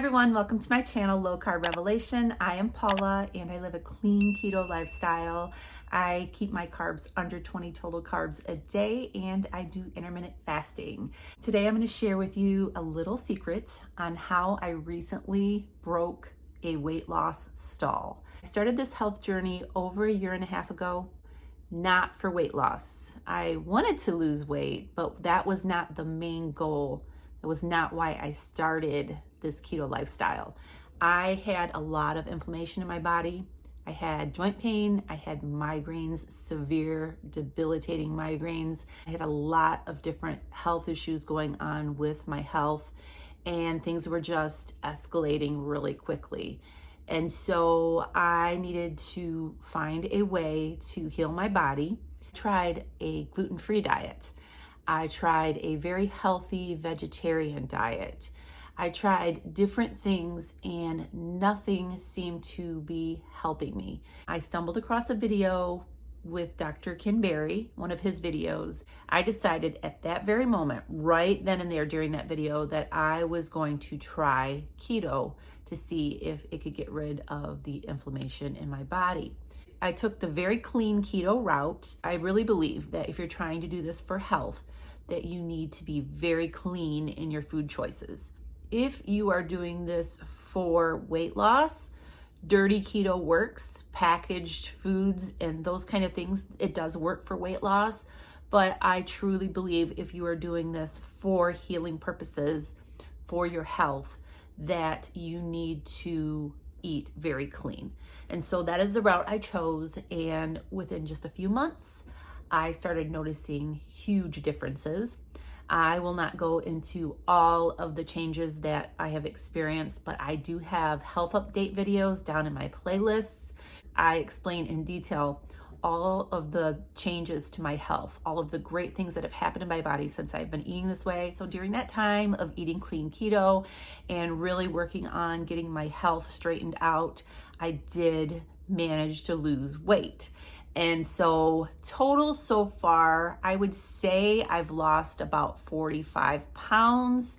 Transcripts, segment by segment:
everyone, welcome to my channel, Low Carb Revelation. I am Paula and I live a clean keto lifestyle. I keep my carbs under 20 total carbs a day and I do intermittent fasting. Today I'm going to share with you a little secret on how I recently broke a weight loss stall. I started this health journey over a year and a half ago, not for weight loss. I wanted to lose weight, but that was not the main goal. It was not why I started this keto lifestyle. I had a lot of inflammation in my body. I had joint pain. I had migraines, severe, debilitating migraines. I had a lot of different health issues going on with my health, and things were just escalating really quickly. And so I needed to find a way to heal my body. I tried a gluten-free diet. I tried a very healthy vegetarian diet. I tried different things and nothing seemed to be helping me. I stumbled across a video with Dr. Ken Berry, one of his videos. I decided at that very moment, right then and there during that video, that I was going to try keto to see if it could get rid of the inflammation in my body. I took the very clean keto route. I really believe that if you're trying to do this for health, that you need to be very clean in your food choices. If you are doing this for weight loss, dirty keto works, packaged foods and those kind of things, it does work for weight loss. But I truly believe if you are doing this for healing purposes, for your health, that you need to eat very clean. And so that is the route I chose. And within just a few months, I started noticing huge differences. I will not go into all of the changes that I have experienced, but I do have health update videos down in my playlists. I explain in detail all of the changes to my health, all of the great things that have happened in my body since I've been eating this way. So during that time of eating clean keto and really working on getting my health straightened out, I did manage to lose weight. And so total so far, I would say I've lost about 45 pounds,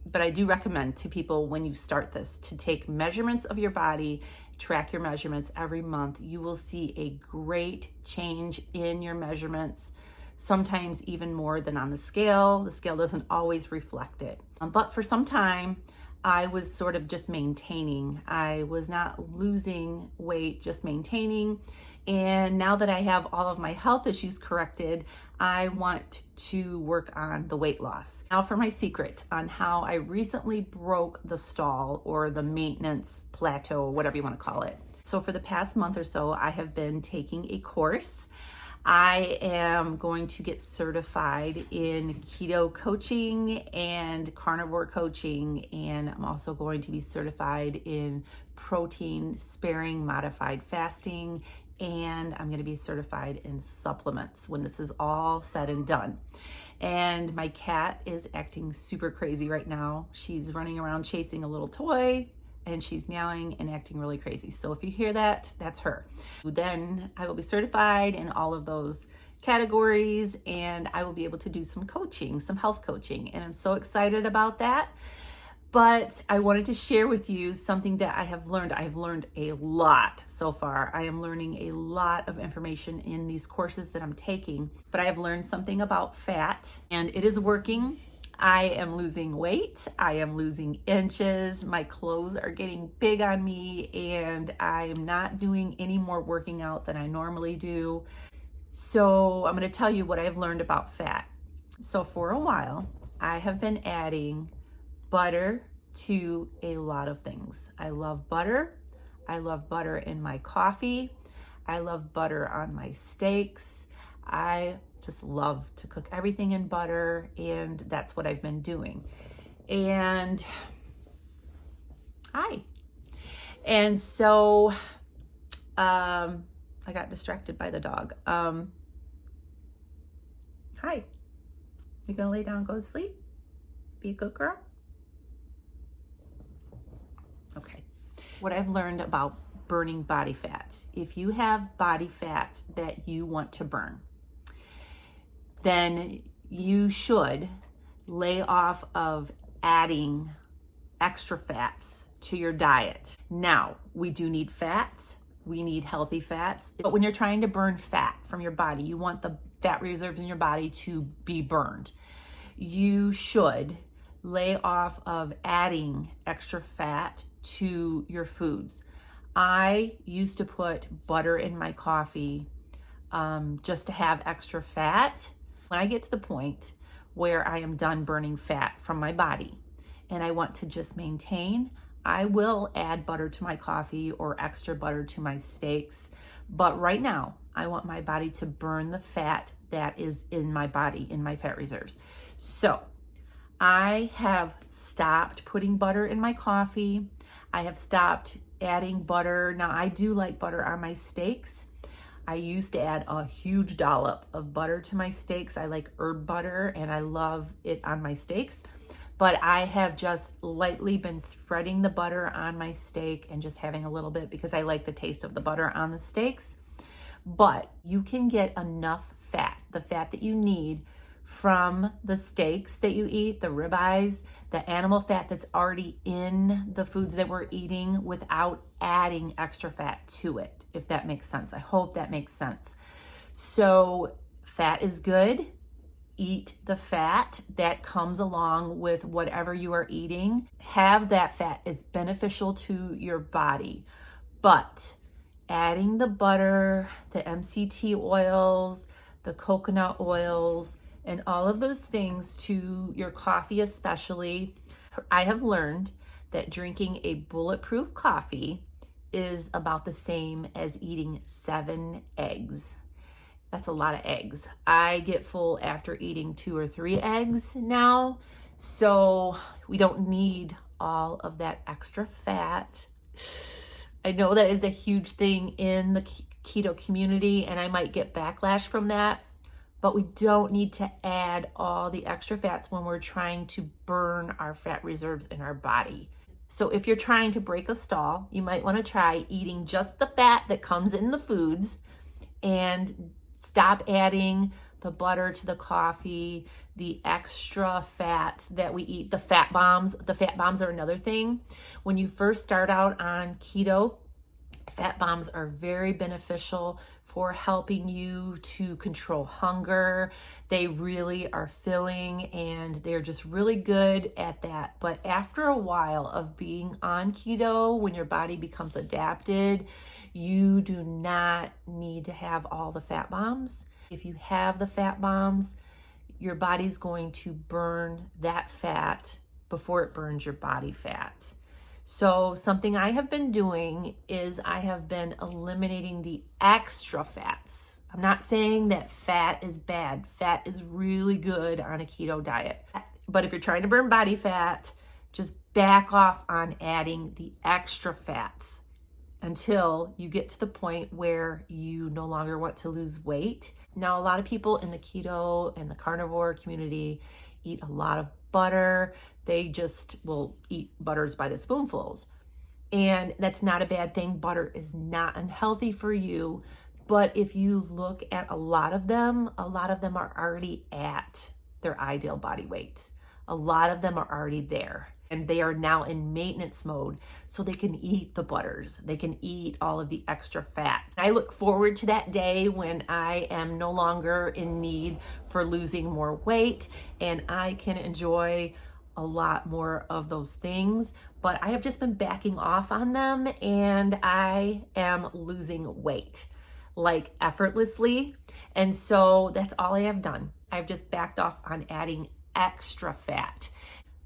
but I do recommend to people when you start this to take measurements of your body, track your measurements every month. You will see a great change in your measurements, sometimes even more than on the scale. The scale doesn't always reflect it. But for some time, I was sort of just maintaining. I was not losing weight, just maintaining. And now that I have all of my health issues corrected, I want to work on the weight loss. Now for my secret on how I recently broke the stall or the maintenance plateau, whatever you want to call it. So for the past month or so, I have been taking a course. I am going to get certified in keto coaching and carnivore coaching, and I'm also going to be certified in protein sparing modified fasting, and I'm going to be certified in supplements when this is all said and done. And my cat is acting super crazy right now. She's running around chasing a little toy and she's meowing and acting really crazy. So if you hear that, that's her. Then I will be certified in all of those categories and I will be able to do some coaching, some health coaching. And I'm so excited about that. But I wanted to share with you something that I have learned. I've learned a lot so far. I am learning a lot of information in these courses that I'm taking, but I have learned something about fat and it is working. I am losing weight. I am losing inches. My clothes are getting big on me and I am not doing any more working out than I normally do. So I'm going to tell you what I've learned about fat. So for a while, I have been adding butter to a lot of things. I love butter. I love butter in my coffee. I love butter on my steaks. I just love to cook everything in butter, and that's what I've been doing. And so I got distracted by the dog. Hi, you gonna lay down and go to sleep? Be a good girl? Okay. What I've learned about burning body fat. If you have body fat that you want to burn, then you should lay off of adding extra fats to your diet. Now, we do need fats. We need healthy fats. But when you're trying to burn fat from your body, you want the fat reserves in your body to be burned. You should lay off of adding extra fat to your foods. I used to put butter in my coffee just to have extra fat. When I get to the point where I am done burning fat from my body and I want to just maintain, I will add butter to my coffee or extra butter to my steaks. But right now, I want my body to burn the fat that is in my body, in my fat reserves. So I have stopped putting butter in my coffee. I have stopped adding butter. Now, I do like butter on my steaks. I used to add a huge dollop of butter to my steaks. I like herb butter and I love it on my steaks. But I have just lightly been spreading the butter on my steak and just having a little bit because I like the taste of the butter on the steaks. But you can get enough fat, the fat that you need from the steaks that you eat, the ribeyes, the animal fat that's already in the foods that we're eating without adding extra fat to it, if that makes sense. I hope that makes sense. So fat is good. Eat the fat that comes along with whatever you are eating. Have that fat. It's beneficial to your body. But adding the butter, the MCT oils, the coconut oils, and all of those things to your coffee especially, I have learned that drinking a bulletproof coffee is about the same as eating 7 eggs. That's a lot of eggs. I get full after eating 2 or 3 eggs now, so we don't need all of that extra fat. I know that is a huge thing in the keto community, and I might get backlash from that, but we don't need to add all the extra fats when we're trying to burn our fat reserves in our body. So if you're trying to break a stall, you might want to try eating just the fat that comes in the foods and stop adding the butter to the coffee, the extra fats that we eat, the fat bombs. The fat bombs are another thing. When you first start out on keto, fat bombs are very beneficial for helping you to control hunger. They really are filling and they're just really good at that. But after a while of being on keto, when your body becomes adapted, you do not need to have all the fat bombs. If you have the fat bombs, your body's going to burn that fat before it burns your body fat. So something I have been doing is I have been eliminating the extra fats. I'm not saying that fat is bad. Fat is really good on a keto diet. But if you're trying to burn body fat, just back off on adding the extra fats until you get to the point where you no longer want to lose weight. Now, a lot of people in the keto and the carnivore community eat a lot of butter. They just will eat butters by the spoonfuls. And that's not a bad thing. Butter is not unhealthy for you. But if you look at a lot of them are already at their ideal body weight. A lot of them are already there. And they are now in maintenance mode, so they can eat the butters. They can eat all of the extra fat. I look forward to that day when I am no longer in need for losing more weight and I can enjoy a lot more of those things. But I have just been backing off on them and I am losing weight like effortlessly. And so that's all I have done. I've just backed off on adding extra fat.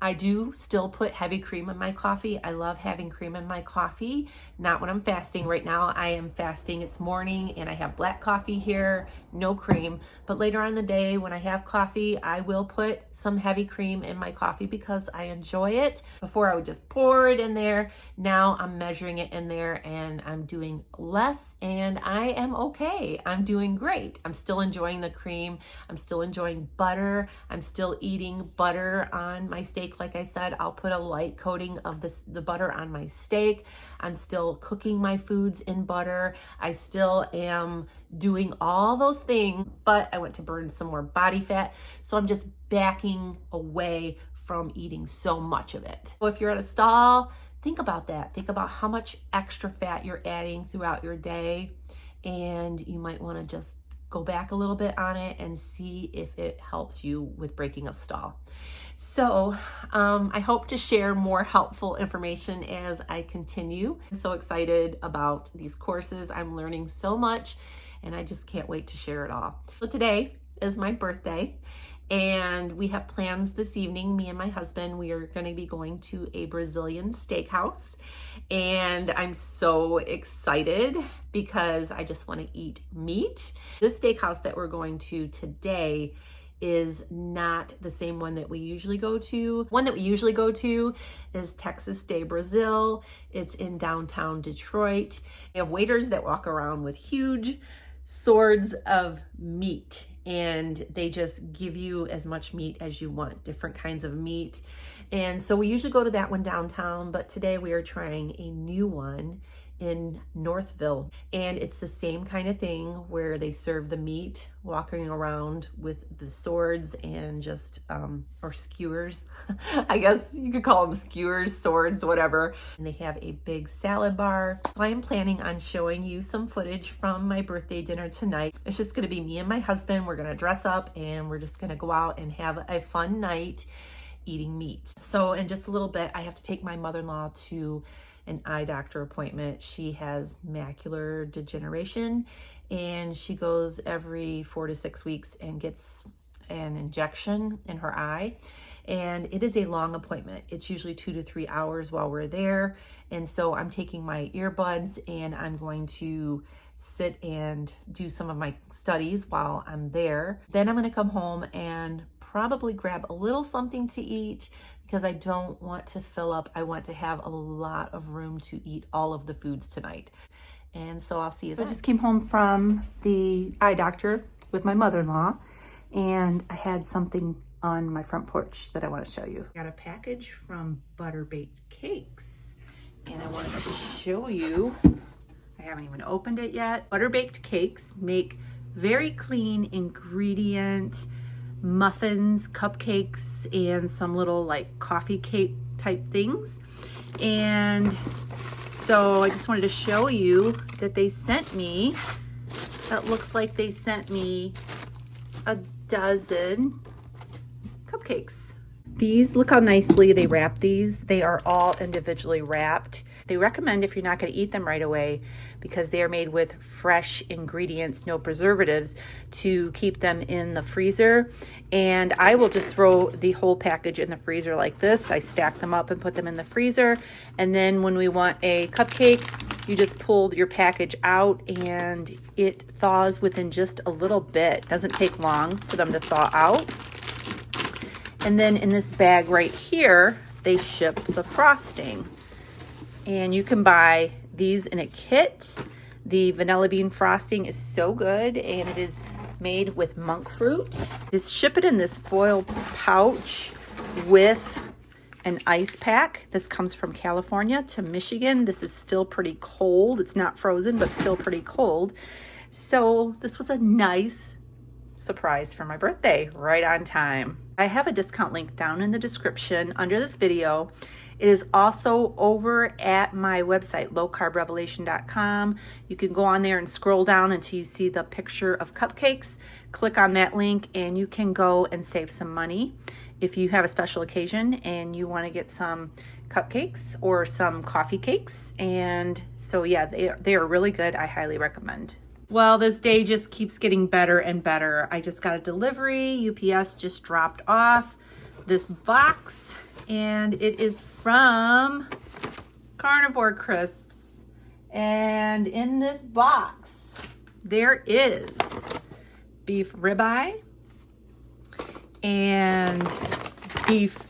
I do still put heavy cream in my coffee. I love having cream in my coffee, not when I'm fasting. Right now I am fasting, it's morning and I have black coffee here, no cream. But later on in the day when I have coffee, I will put some heavy cream in my coffee because I enjoy it. Before I would just pour it in there. Now I'm measuring it in there and I'm doing less and I am okay. I'm doing great. I'm still enjoying the cream. I'm still enjoying butter. I'm still eating butter on my steak. Like I said, I'll put a light coating of the butter on my steak. I'm still cooking my foods in butter. I still am doing all those things, but I want to burn some more body fat. So I'm just backing away from eating so much of it. So if you're at a stall, think about that. Think about how much extra fat you're adding throughout your day, and you might want to just go back a little bit on it and see if it helps you with breaking a stall. So I hope to share more helpful information as I continue. I'm so excited about these courses. I'm learning so much, and I just can't wait to share it all. So today is my birthday, and we have plans this evening. Me and my husband, we are going to be going to a Brazilian steakhouse, and I'm so excited because I just want to eat meat. This steakhouse that we're going to today is not the same one that we usually go to. One that we usually go to is Texas de Brazil. It's in downtown Detroit. They have waiters that walk around with huge swords of meat, and they just give you as much meat as you want, different kinds of meat. And so we usually go to that one downtown, but today we are trying a new one in Northville, and it's the same kind of thing where they serve the meat walking around with the swords and just or skewers. I guess you could call them skewers, swords, whatever. And they have a big salad bar. So I am planning on showing you some footage from my birthday dinner tonight. It's just going to be me and my husband. We're going to dress up and we're just going to go out and have a fun night eating meat. So in just a little bit, I have to take my mother-in-law to an eye doctor appointment. She has macular degeneration, and she goes every 4 to 6 weeks and gets an injection in her eye. And it is a long appointment. It's usually 2 to 3 hours while we're there. And so I'm taking my earbuds and I'm going to sit and do some of my studies while I'm there. Then I'm going to come home and probably grab a little something to eat, because I don't want to fill up. I want to have a lot of room to eat all of the foods tonight. And so I'll see you then. I just came home from the eye doctor with my mother-in-law, and I had something on my front porch that I want to show you. I got a package from Butter Baked Cakes, and I wanted to show you. I haven't even opened it yet. Butter Baked Cakes make very clean ingredient muffins, cupcakes, and some little like coffee cake type things. And so I just wanted to show you that they sent me, that looks like they sent me a dozen cupcakes. These, look how nicely they wrap these. They are all individually wrapped. They recommend, if you're not going to eat them right away, because they are made with fresh ingredients, no preservatives, to keep them in the freezer. And I will just throw the whole package in the freezer like this. I stack them up and put them in the freezer. And then when we want a cupcake, you just pull your package out and it thaws within just a little bit. Doesn't take long for them to thaw out. And then in this bag right here, they ship the frosting. And you can buy these in a kit. The vanilla bean frosting is so good, and it is made with monk fruit. Ship it in this foil pouch with an ice pack. This comes from California to Michigan. This is still pretty cold. It's not frozen, but still pretty cold. So this was a nice surprise for my birthday, right on time. I have a discount link down in the description under this video. It is also over at my website, lowcarbrevelation.com. You can go on there and scroll down until you see the picture of cupcakes. Click on that link and you can go and save some money if you have a special occasion and you want to get some cupcakes or some coffee cakes. And so yeah, they are really good. I highly recommend. Well, this day just keeps getting better and better. I just got a delivery. UPS just dropped off this box, and it is from Carnivore Crisps. And in this box, there is beef ribeye and beef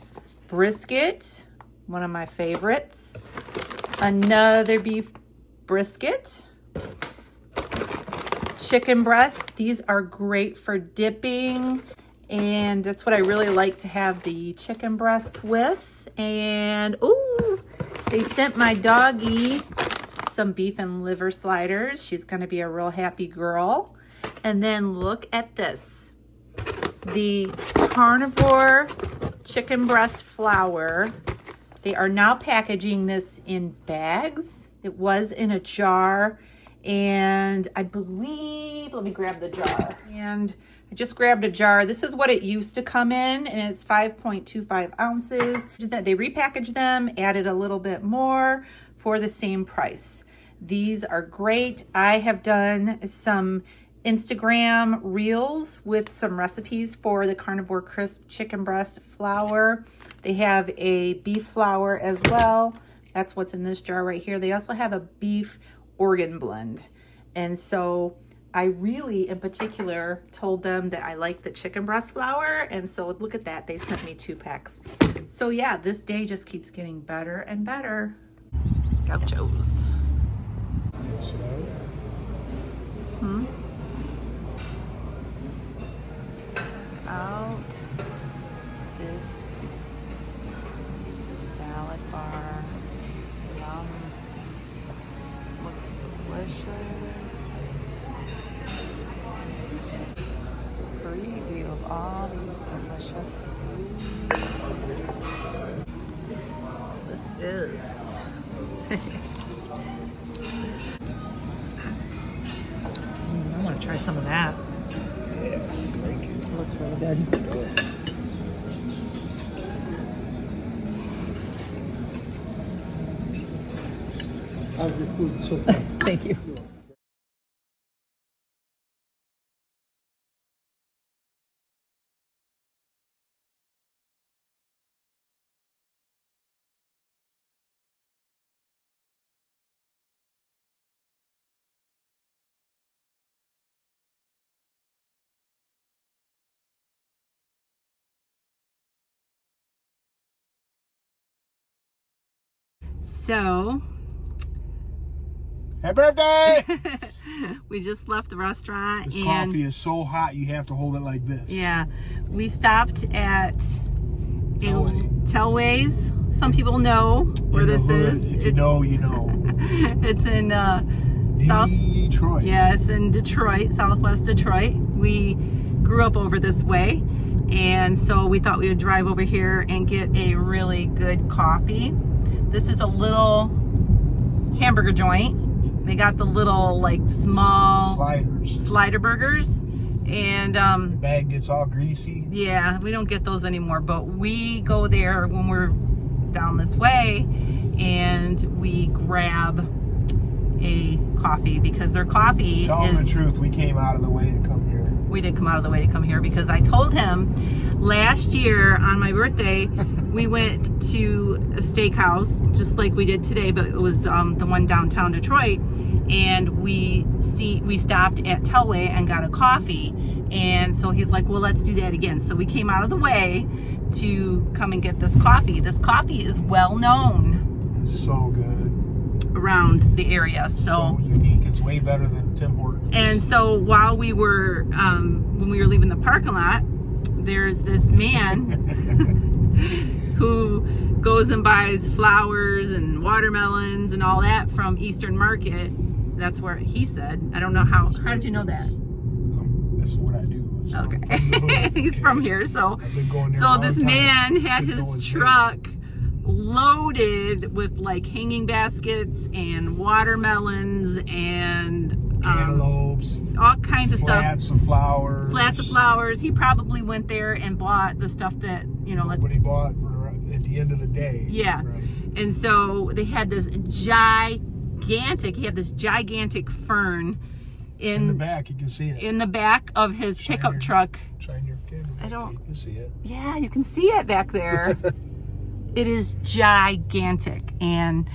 brisket, one of my favorites, another beef brisket, chicken breast. These are great for dipping, and that's what I really like to have the chicken breast with. And ooh, they sent my doggie some beef and liver sliders. She's gonna be a real happy girl. And then look at this. the carnivore chicken breast flour. They are now packaging this in bags. It was in a jar, and I believe, let me grab the jar. And I just grabbed a jar. This is what it used to come in, and it's 5.25 ounces. They repackaged them, added a little bit more for the same price. These are great. I have done some Instagram reels with some recipes for the carnivore crisp chicken breast flour. They have a beef flour as well. That's what's in this jar right here. They also have a beef organ blend. And so I really, in particular, told them that I like the chicken breast flour. And so look at that. They sent me 2 packs. So yeah, this day just keeps getting better and better. Gauchos. Out this salad bar. Yum. Looks delicious. Preview of all these delicious foods. This is. I want to try some of that. Looks really good. How's your food so far? Thank you. So, Happy birthday! we just left the restaurant. This and coffee is so hot you have to hold it like this. yeah, we stopped at Tellway. Tellway's. Some people know where In the this hood. is. If you know, you know. It's in South. Detroit. Yeah, it's in Detroit, Southwest Detroit. We grew up over this way, and so we thought we would drive over here and get a really good coffee. This is a little hamburger joint. They got the little like small slider burgers, and the bag gets all greasy. yeah, we don't get those anymore, but we go there when we're down this way, and we grab a coffee because their coffee Tell them the truth, we came out of the way to come here. We did come out of the way to come here because I told him last year on my birthday we went to a steakhouse just like we did today, but it was the one downtown Detroit, and we stopped at Tellway and got a coffee, and so he's like, well, let's do that again. So we came out of the way to come and get this coffee. This coffee is well known. It's so good. Around the area. So unique. It's way better than Tim Hortons. And so while we were, when we were leaving the parking lot, there's this man who goes and buys flowers and watermelons and all that from Eastern Market. That's where he said. I don't know how did you know that? This is what I do. So okay. He's from here. So I've been going there so a long this time. man had his truck loaded with like hanging baskets and watermelons and cantaloupes, all kinds of stuff. Flats of flowers. He probably went there and bought the stuff that, you know, what he bought at the end of the day. Yeah. Right. And so they had this gigantic fern in the back. You can see it. In the back of his pickup truck. Shine your camera. You can see it. Yeah, you can see it back there. It is gigantic. And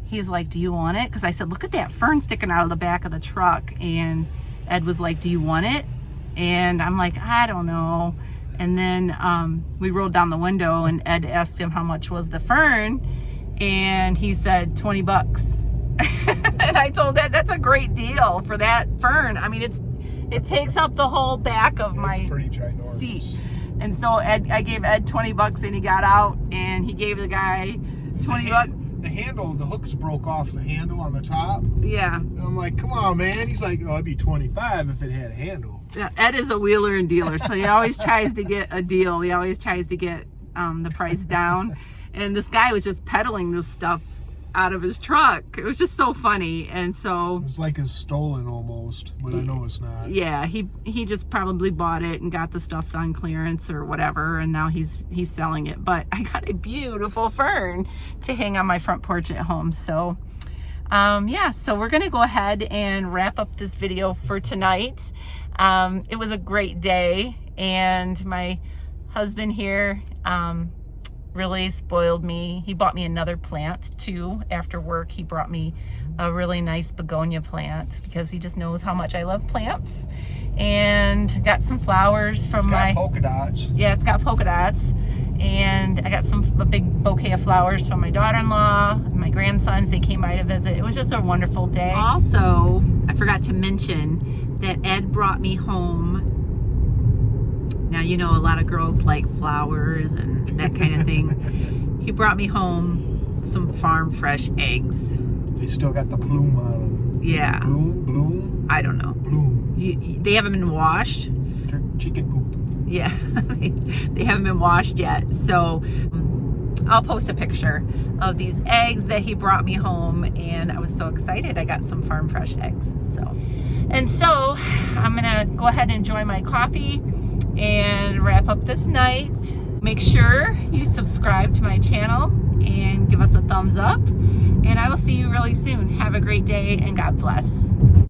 he's like, do you want it? Because I said, look at that fern sticking out of the back of the truck. And Ed was like, do you want it? And I'm like, I don't know. And then we rolled down the window and Ed asked him how much was the fern. And he said $20. And I told Ed, that's a great deal for that fern. I mean, it takes up the whole back of my seat. And so I gave Ed $20 and he got out and he gave the guy $20. The handle, the hooks broke off the handle on the top. Yeah. And I'm like, come on, man. He's like, oh, it'd be $25 if it had a handle. Ed is a wheeler and dealer, so he always tries to get a deal. He always tries to get the price down. And this guy was just peddling this stuff out of his truck. It was just so funny. And so it was like it's stolen almost, but I know it's not. Yeah, he just probably bought it and got the stuff on clearance or whatever, and now he's selling it. But I got a beautiful fern to hang on my front porch at home. So yeah, so we're gonna go ahead and wrap up this video for tonight. It was a great day, and my husband here really spoiled me. He bought me another plant too. After work, he brought me a really nice begonia plant because he just knows how much I love plants. And got some flowers from It's got polka dots. Yeah, it's got polka dots. And I got a big bouquet of flowers from my daughter-in-law, my grandsons. They came by to visit. It was just a wonderful day. Also, I forgot to mention that Ed brought me home. Now, you know, a lot of girls like flowers and that kind of thing. He brought me home some farm fresh eggs. They still got the plume on them. Yeah. Bloom? I don't know. Bloom. They haven't been washed. Chicken poop. Yeah, they haven't been washed yet. So I'll post a picture of these eggs that he brought me home, and I was so excited. I got some farm fresh eggs. So I'm gonna go ahead and enjoy my coffee and wrap up this night. Make sure you subscribe to my channel and give us a thumbs up, and I will see you really soon. Have a great day, and God bless.